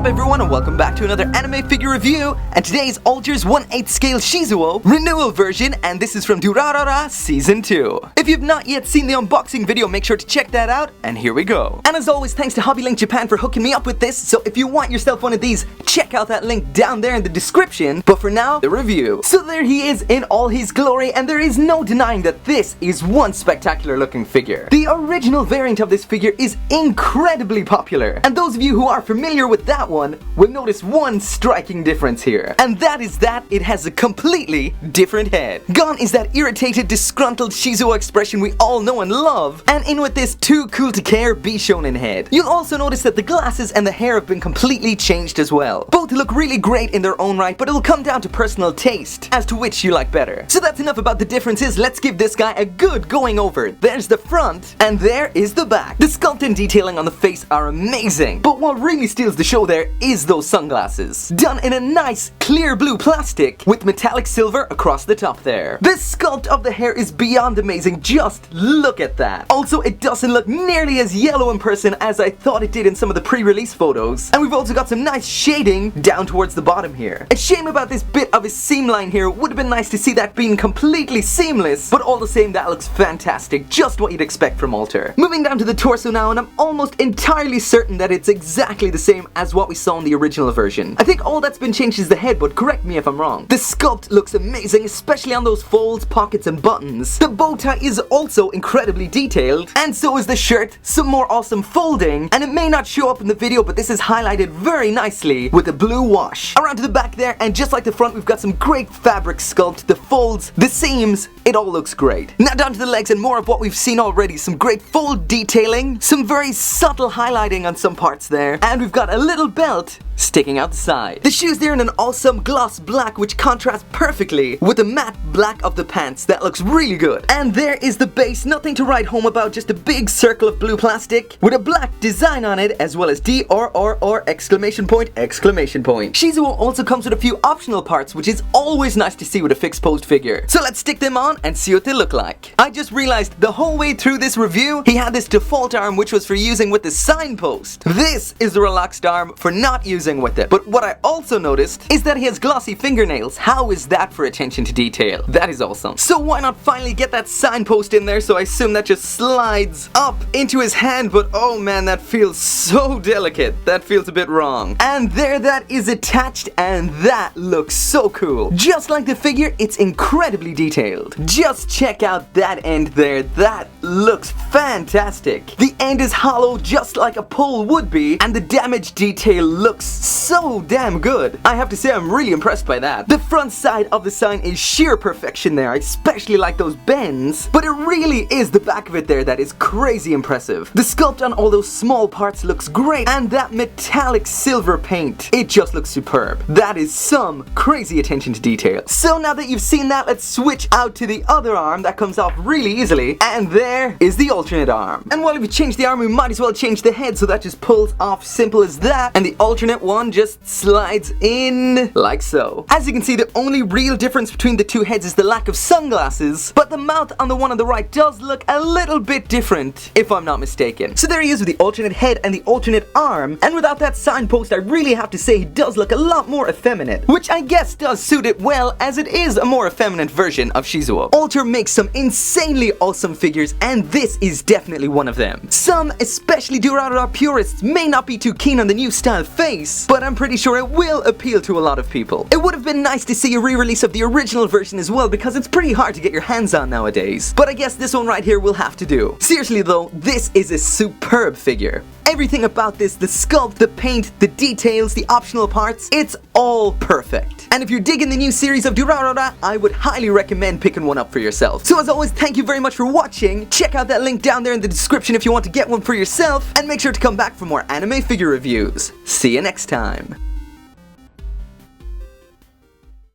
everyone, and welcome back to another anime figure review. And today is Alter's 1/8 scale Shizuo Renewal version, and this is from Durarara Season 2. If you've not yet seen the unboxing video, make sure to check that out, and here we go. And as always, thanks to HobbyLink Japan for hooking me up with this, so if you want yourself one of these, check out that link down there in the description. But for now, the review. So there he is in all his glory, and there is no denying that this is one spectacular looking figure. The original variant of this figure is incredibly popular, and those of you who are familiar with that one will notice one striking difference here, and that is that it has a completely different head. Gone is that irritated, disgruntled Shizuo expression we all know and love, and in with this too cool to care be shonen head. You'll also notice that the glasses and the hair have been completely changed as well. Both look really great in their own right, but it'll come down to personal taste as to which you like better. So that's enough about the differences, let's give this guy a good going over. There's the front, and there is the back. The sculpt and detailing on the face are amazing, but what really steals the show there is those sunglasses. Done in a nice clear blue plastic with metallic silver across the top there. The sculpt of the hair is beyond amazing, just look at that. Also, it doesn't look nearly as yellow in person as I thought it did in some of the pre-release photos. And we've also got some nice shading down towards the bottom here. A shame about this bit of his seam line here, would have been nice to see that being completely seamless, but all the same that looks fantastic, just what you'd expect from Alter. Moving down to the torso now, and I'm almost entirely certain that it's exactly the same as what we saw in the original version. I think all that's been changed is the head, but correct me if I'm wrong. The sculpt looks amazing, especially on those folds, pockets, and buttons. The bow tie is also incredibly detailed, and so is the shirt, some more awesome folding, and it may not show up in the video, but this is highlighted very nicely with a blue wash. Around to the back there, and just like the front, we've got some great fabric sculpt, the folds, the seams, it all looks great. Now down to the legs and more of what we've seen already, some great fold detailing, some very subtle highlighting on some parts there, and we've got a little belt sticking out the side. The shoes there in an awesome gloss black which contrasts perfectly with the matte black of the pants. That looks really good. And there is the base, nothing to write home about, just a big circle of blue plastic with a black design on it, as well as DRRR exclamation point exclamation point. Shizuo also comes with a few optional parts, which is always nice to see with a fixed post figure. So let's stick them on and see what they look like. I just realized the whole way through this review he had this default arm which was for using with the signpost. This is the relaxed arm for not using with it. But what I also noticed is that he has glossy fingernails. How is that for attention to detail? That is awesome. So why not finally get that signpost in there? So I assume that just slides up into his hand, but oh man, that feels so delicate. That feels a bit wrong. And there that is attached, and that looks so cool. Just like the figure, it's incredibly detailed. Just check out that end there. That looks fantastic. The end is hollow just like a pole would be, and the damage detail looks so damn good. I have to say I'm really impressed by that. The front side of the sign is sheer perfection there. I especially like those bends, but it really is the back of it there that is crazy impressive. The sculpt on all those small parts looks great, and that metallic silver paint, it just looks superb. That is some crazy attention to detail. So now that you've seen that, let's switch out to the other arm that comes off really easily, and there is the alternate arm. And while if you change the arm, we might as well change the head, so that just pulls off simple as that, and the alternate one just slides in like so. As you can see, the only real difference between the two heads is the lack of sunglasses, but the mouth on the one on the right does look a little bit different, if I'm not mistaken. So there he is with the alternate head and the alternate arm, and without that signpost, I really have to say he does look a lot more effeminate, which I guess does suit it well, as it is a more effeminate version of Shizuo. Alter makes some insanely awesome figures, and this is definitely one of them. Some, especially Durarara purists, may not be too keen on the new style face, but I'm pretty sure it will appeal to a lot of people. It would have been nice to see a re-release of the original version as well, because it's pretty hard to get your hands on nowadays. But I guess this one right here will have to do. Seriously though, this is a superb figure. Everything about this, the sculpt, the paint, the details, the optional parts, it's all perfect. And if you're digging the new series of Durarara, I would highly recommend picking one up for yourself. So as always, thank you very much for watching. Check out that link down there in the description if you want to get one for yourself, and make sure to come back for more anime figure reviews. See you next time.